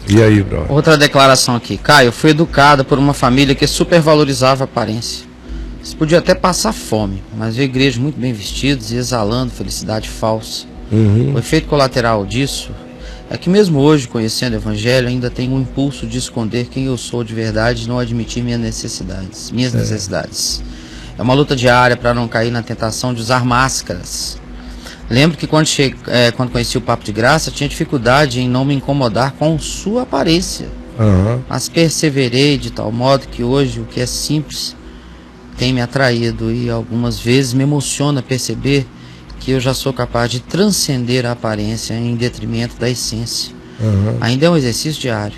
E aí, brother? Outra declaração aqui. Caio, eu fui educada por uma família que supervalorizava a aparência. Você podia até passar fome, mas vi igrejas muito bem vestidos e exalando felicidade falsa. O efeito colateral disso é que mesmo hoje, conhecendo o Evangelho, ainda tenho um impulso de esconder quem eu sou de verdade e não admitir minhas necessidades. É uma luta diária para não cair na tentação de usar máscaras. Lembro que quando conheci o Papo de Graça, tinha dificuldade em não me incomodar com sua aparência. Mas perseverei de tal modo que hoje o que é simples tem me atraído e algumas vezes me emociona perceber que eu já sou capaz de transcender a aparência em detrimento da essência. Ainda é um exercício diário,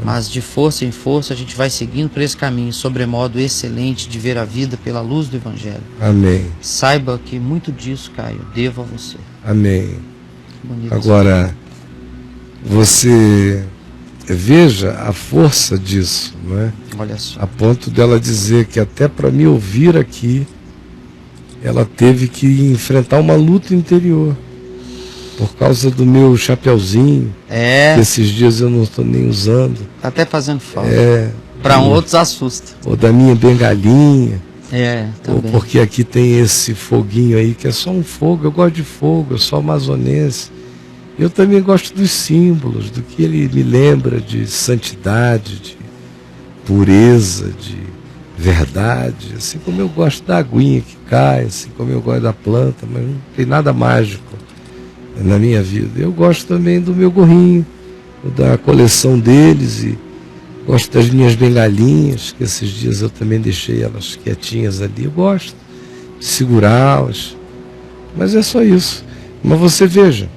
mas de força em força a gente vai seguindo por esse caminho, sobremodo excelente de ver a vida pela luz do Evangelho. Amém. Saiba que muito disso, Caio, devo a você. Amém. Bonito. Agora, você veja a força disso, não é? Olha só. A ponto dela dizer que até para me ouvir aqui, ela teve que enfrentar uma luta interior por causa do meu chapeuzinho, que esses dias eu não estou nem usando. Tá até fazendo falta. Para outros assusta. Ou da minha bengalinha. Ou Também. porque aqui tem esse foguinho aí, que é só um fogo. Eu gosto de fogo, eu sou amazonense. Eu também gosto dos símbolos, do que ele me lembra de santidade, de pureza, de verdade, assim como eu gosto da aguinha que cai, assim como eu gosto da planta, mas não tem nada mágico na minha vida. Eu gosto também do meu gorrinho, da coleção deles, e gosto das minhas bengalinhas, que esses dias eu também deixei elas quietinhas ali. Eu gosto de segurá-las, mas é só isso. Mas você veja,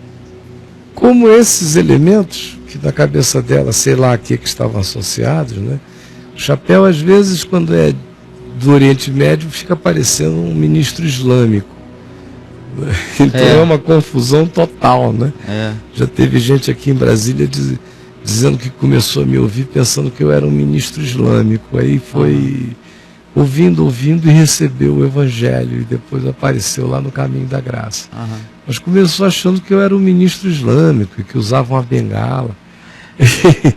como esses elementos, que na cabeça dela, sei lá a que estavam associados, né? O chapéu, às vezes, quando é do Oriente Médio, fica parecendo um ministro islâmico. Então é uma confusão total, né? Já teve gente aqui em Brasília dizendo que começou a me ouvir pensando que eu era um ministro islâmico. Aí foi ouvindo e recebeu o Evangelho e depois apareceu lá no Caminho da Graça. Mas começou achando que eu era um ministro islâmico e que usava uma bengala.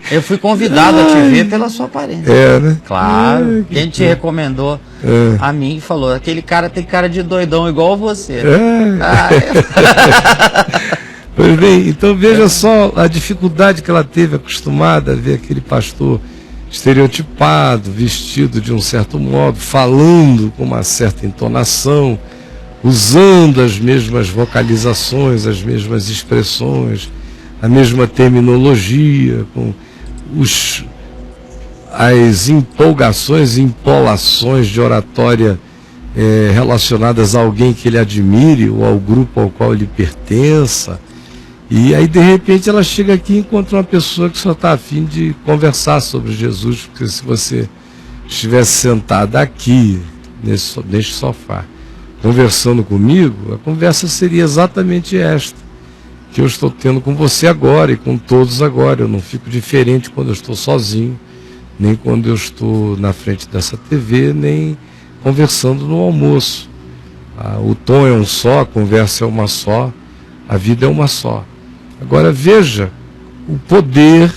Eu fui convidado a te ver pela sua aparência. Né? Claro. Quem te recomendou a mim falou, aquele cara tem cara de doidão igual você. Pois bem, então veja só a dificuldade que ela teve, acostumada a ver aquele pastor estereotipado, vestido de um certo modo, falando com uma certa entonação, usando as mesmas vocalizações, as mesmas expressões, a mesma terminologia, com as empolgações e empolações de oratória relacionadas a alguém que ele admire ou ao grupo ao qual ele pertença. E aí, de repente, ela chega aqui e encontra uma pessoa que só está a fim de conversar sobre Jesus, porque se você estivesse sentada aqui, neste sofá, conversando comigo, a conversa seria exatamente esta que eu estou tendo com você agora e com todos agora. Eu não fico diferente quando eu estou sozinho, nem quando eu estou na frente dessa TV, nem conversando no almoço. O tom é um só, a conversa é uma só, a vida é uma só. Agora veja o poder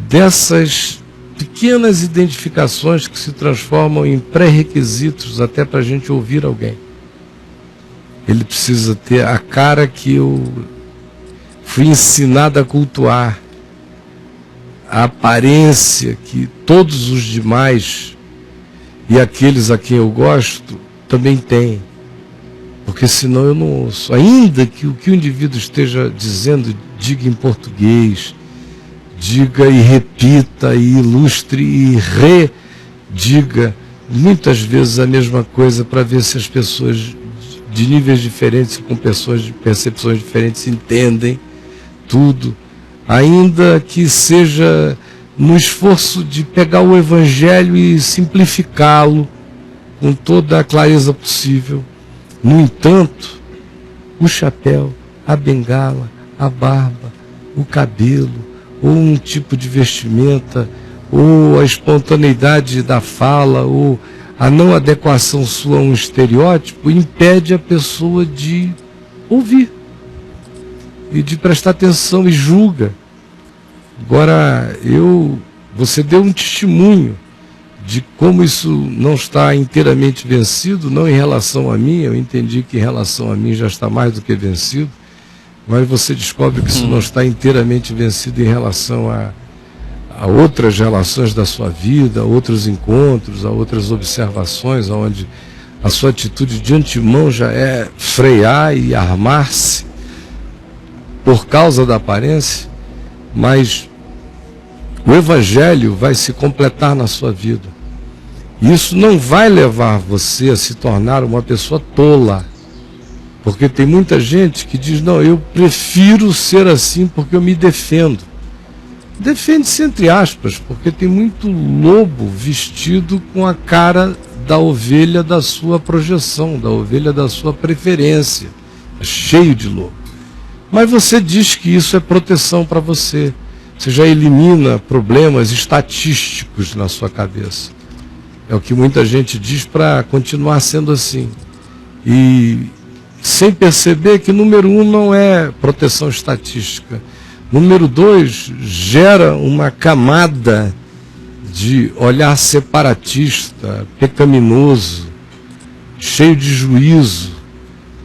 dessas pequenas identificações que se transformam em pré-requisitos até para a gente ouvir alguém. Ele precisa ter a cara que eu fui ensinado a cultuar, a aparência que todos os demais e aqueles a quem eu gosto também têm. Porque senão eu não ouço. Ainda que o que o indivíduo esteja dizendo, diga em português, diga e repita, e ilustre e rediga muitas vezes a mesma coisa para ver se as pessoas de níveis diferentes, com pessoas de percepções diferentes, entendem tudo, ainda que seja no esforço de pegar o Evangelho e simplificá-lo com toda a clareza possível. No entanto, o chapéu, a bengala, a barba, o cabelo, ou um tipo de vestimenta, ou a espontaneidade da fala, ou a não adequação sua a um estereótipo, impede a pessoa de ouvir e de prestar atenção, e julga. Agora, você deu um testemunho de como isso não está inteiramente vencido, não em relação a mim, eu entendi que em relação a mim já está mais do que vencido, mas você descobre que isso não está inteiramente vencido em relação a outras relações da sua vida, a outros encontros, a outras observações, onde a sua atitude de antemão já é frear e armar-se por causa da aparência, mas o Evangelho vai se completar na sua vida. Isso não vai levar você a se tornar uma pessoa tola. Porque tem muita gente que diz, não, eu prefiro ser assim porque eu me defendo. Defende-se entre aspas, porque tem muito lobo vestido com a cara da ovelha da sua projeção, da ovelha da sua preferência. Cheio de lobo. Mas você diz que isso é proteção para você. Você já elimina problemas estatísticos na sua cabeça. É o que muita gente diz para continuar sendo assim. E sem perceber que número 1 não é proteção estatística. Número 2 gera uma camada de olhar separatista, pecaminoso, cheio de juízo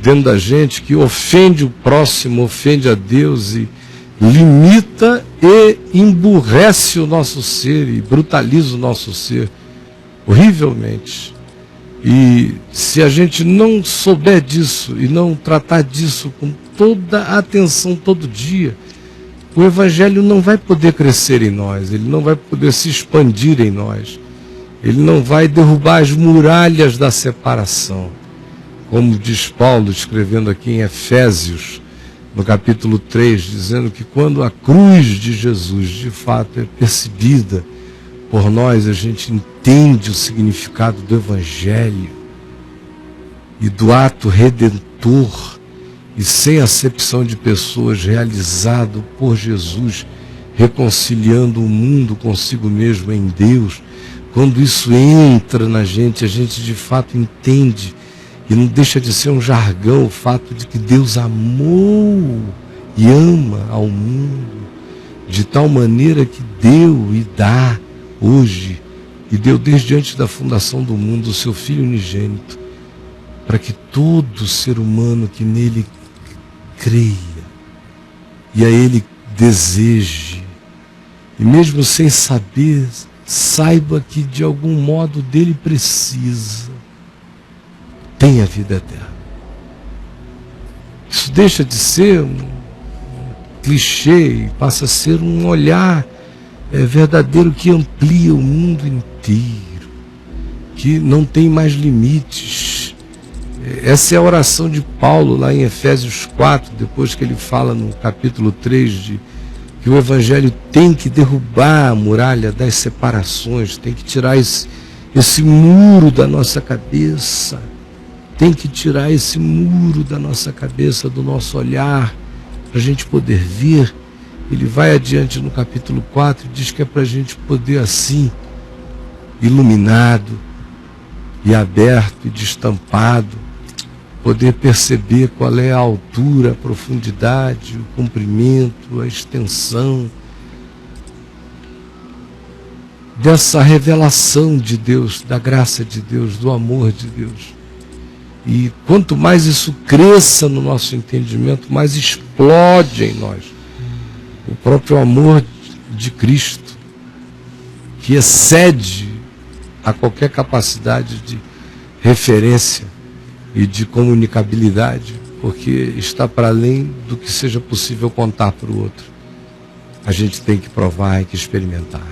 dentro da gente, que ofende o próximo, ofende a Deus e limita e emburrece o nosso ser e brutaliza o nosso ser horrivelmente. E se a gente não souber disso e não tratar disso com toda a atenção todo dia, o Evangelho não vai poder crescer em nós, ele não vai poder se expandir em nós, ele não vai derrubar as muralhas da separação, como diz Paulo escrevendo aqui em Efésios, no capítulo 3, dizendo que quando a cruz de Jesus de fato é percebida por nós, a gente entende o significado do Evangelho e do ato redentor e sem acepção de pessoas realizado por Jesus, reconciliando o mundo consigo mesmo em Deus. Quando isso entra na gente, a gente de fato entende e não deixa de ser um jargão o fato de que Deus amou e ama ao mundo de tal maneira que deu e dá hoje, e deu desde antes da fundação do mundo o seu Filho unigênito, para que todo ser humano que nele creia e a ele deseje, e mesmo sem saber, saiba que de algum modo dele precisa, tenha vida eterna. Isso deixa de ser um clichê e passa a ser um olhar verdadeiro que amplia o mundo inteiro, que não tem mais limites. Essa é a oração de Paulo lá em Efésios 4, depois que ele fala no capítulo 3 de que o Evangelho tem que derrubar a muralha das separações, tem que tirar esse muro da nossa cabeça, tem que tirar esse muro da nossa cabeça, do nosso olhar, para a gente poder ver. Ele vai adiante no capítulo 4 e diz que é para a gente poder assim, iluminado e aberto e destampado, poder perceber qual é a altura, a profundidade, o comprimento, a extensão dessa revelação de Deus, da graça de Deus, do amor de Deus. E quanto mais isso cresça no nosso entendimento, mais explode em nós o próprio amor de Cristo, que excede a qualquer capacidade de referência e de comunicabilidade, porque está para além do que seja possível contar para o outro. A gente tem que provar e que experimentar.